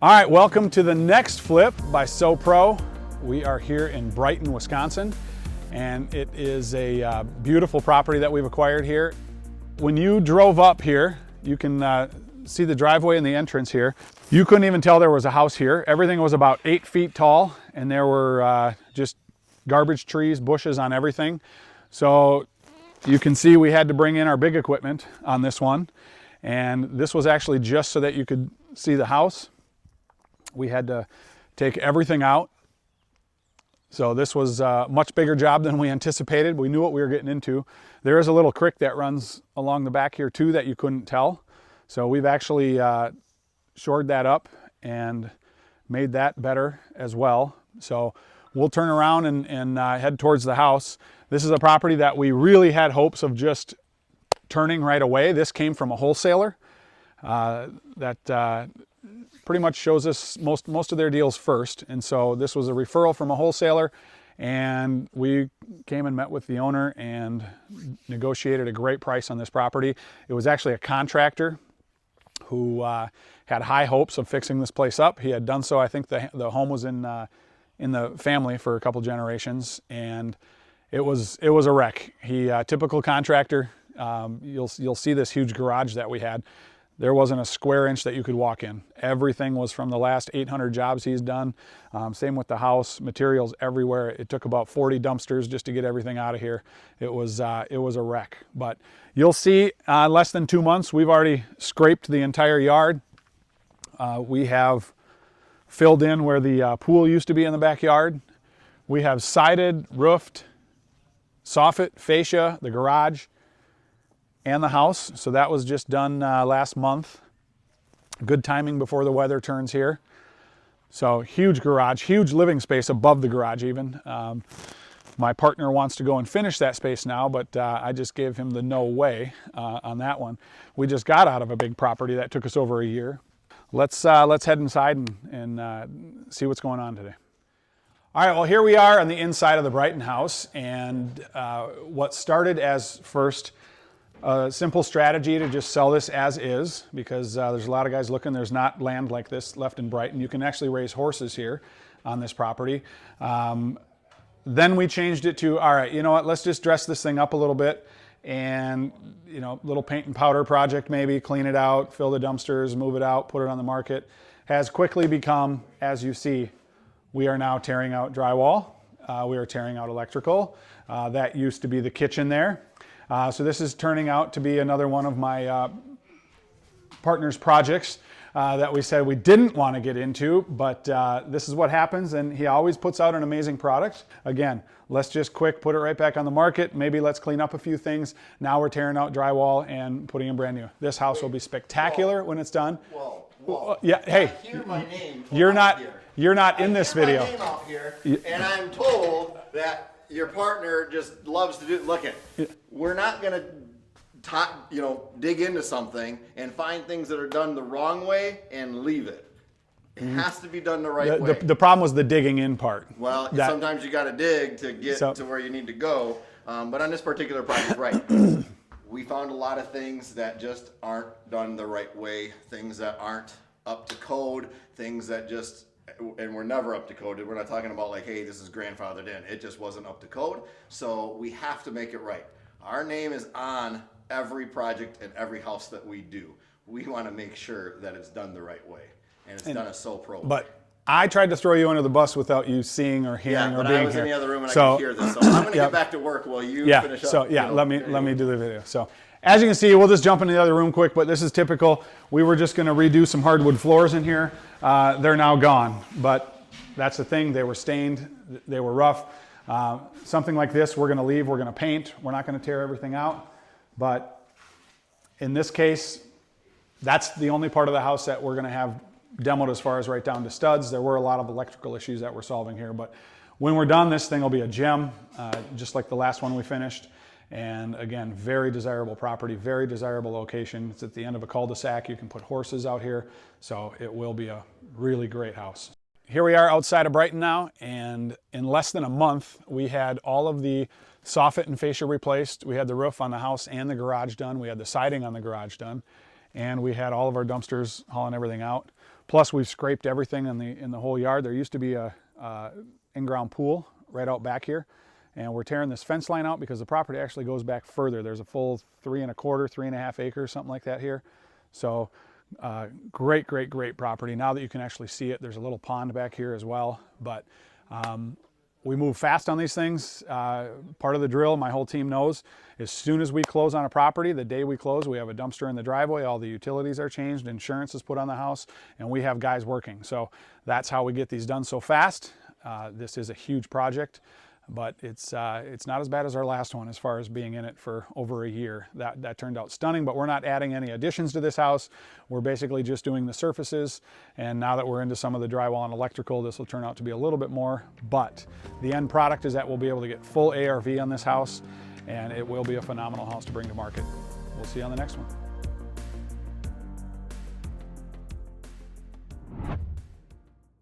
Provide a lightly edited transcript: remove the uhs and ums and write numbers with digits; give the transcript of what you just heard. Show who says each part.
Speaker 1: All right, welcome to the next flip by SoPro. We are here in Brighton, Wisconsin, and it is a beautiful property that we've acquired here. When you drove up here, you can see the driveway and the entrance here. You couldn't even tell there was a house here. Everything was about 8 feet tall, and there were just garbage trees, bushes on everything. So you can see we had to bring in our big equipment on this one. And this was actually just so that you could see the house. We had to take everything out. So this was a much bigger job than we anticipated. We knew what we were getting into. There is a little creek that runs along the back here too that you couldn't tell. So we've actually shored that up and made that better as well. So we'll turn around and head towards the house. This is a property that we really had hopes of just turning right away. This came from a wholesaler that pretty much shows us most of their deals first. And so this was a referral from a wholesaler, and we came and met with the owner and negotiated a great price on this property. It was actually a contractor who had high hopes of fixing this place up. He had done so. I think the home was in the family for a couple generations, and it was a wreck. Typical contractor. You'll see this huge garage that we had. There wasn't a square inch that you could walk in. Everything was from the last 800 jobs he's done. Same with the house, materials everywhere. It took about 40 dumpsters just to get everything out of here. It was a wreck. But you'll see in less than 2 months, we've already scraped the entire yard. We have filled in where the pool used to be in the backyard. We have sided, roofed, soffit, fascia, the garage, and the house. So that was just done last month. Good timing before the weather turns here. So huge garage, huge living space above the garage even. My partner wants to go and finish that space now, but I just gave him the no way on that one. We just got out of a big property that took us over a year. Let's head inside and see what's going on today. All right, well, here we are on the inside of the Brighton house, and what started as first a simple strategy to just sell this as is, because there's a lot of guys looking. There's not land like this left in Brighton. You can actually raise horses here on this property. Then we changed it to, all right, you know what, let's just dress this thing up a little bit, and little paint and powder project maybe, clean it out, fill the dumpsters, move it out, put it on the market. Has quickly become, as you see, we are now tearing out drywall. We are tearing out electrical. That used to be the kitchen there. So this is turning out to be another one of my partner's projects that we said we didn't want to get into, but this is what happens, and he always puts out an amazing product. Again, let's just quick put it right back on the market. Maybe let's clean up a few things. Now we're tearing out drywall and putting in brand new. This house will be spectacular when it's done.
Speaker 2: Whoa.
Speaker 1: Yeah, hey,
Speaker 2: I hear my name
Speaker 1: you're not in this video.
Speaker 2: I hear my name out here, and I'm told that your partner just loves to do. Look at, we're not gonna, dig into something and find things that are done the wrong way and leave it. It has to be done the right way.
Speaker 1: The problem was the digging in part.
Speaker 2: Well, sometimes you got to dig to get to where you need to go. But on this particular project, right, we found a lot of things that just aren't done the right way. Things that aren't up to code. Things that just. And we're never up to code. We're not talking about like, hey, this is grandfathered in. It just wasn't up to code. So we have to make it right. Our name is on every project and every house that we do. We want to make sure that it's done the right way. And it's done a SoPro.
Speaker 1: But I tried to throw you under the bus without you seeing or hearing or being here.
Speaker 2: I was in the other room and I could hear this. So I'm going to get back to work while you finish up.
Speaker 1: So let me do the video. So as you can see, we'll just jump into the other room quick, but this is typical. We were just going to redo some hardwood floors in here. They're now gone, but that's the thing. They were stained. They were rough. Something like this, we're going to leave. We're going to paint. We're not going to tear everything out. But in this case, that's the only part of the house that we're going to have demoed as far as right down to studs. There were a lot of electrical issues that we're solving here, but when we're done, this thing will be a gem, just like the last one we finished. And again, very desirable property, very desirable location. It's at the end of a cul-de-sac. You can put horses out here, so it will be a really great house. Here we are outside of Brighton now, and in less than a month, we had all of the soffit and fascia replaced. We had the roof on the house and the garage done. We had the siding on the garage done, and we had all of our dumpsters hauling everything out. Plus we've scraped everything in the whole yard. There used to be a in-ground pool right out back here, and we're tearing this fence line out because the property actually goes back further. There's a full 3 1/4, 3.5 acres, something like that here. So great property. Now that you can actually see it, there's a little pond back here as well. But we move fast on these things. Part of the drill, my whole team knows, as soon as we close on a property, the day we close, we have a dumpster in the driveway, all the utilities are changed, insurance is put on the house, and we have guys working. So that's how we get these done so fast. This is a huge project, but it's not as bad as our last one as far as being in it for over a year. That turned out stunning, but we're not adding any additions to this house. We're basically just doing the surfaces, and now that we're into some of the drywall and electrical, this will turn out to be a little bit more, but the end product is that we'll be able to get full ARV on this house, and it will be a phenomenal house to bring to market. We'll see you on the next one.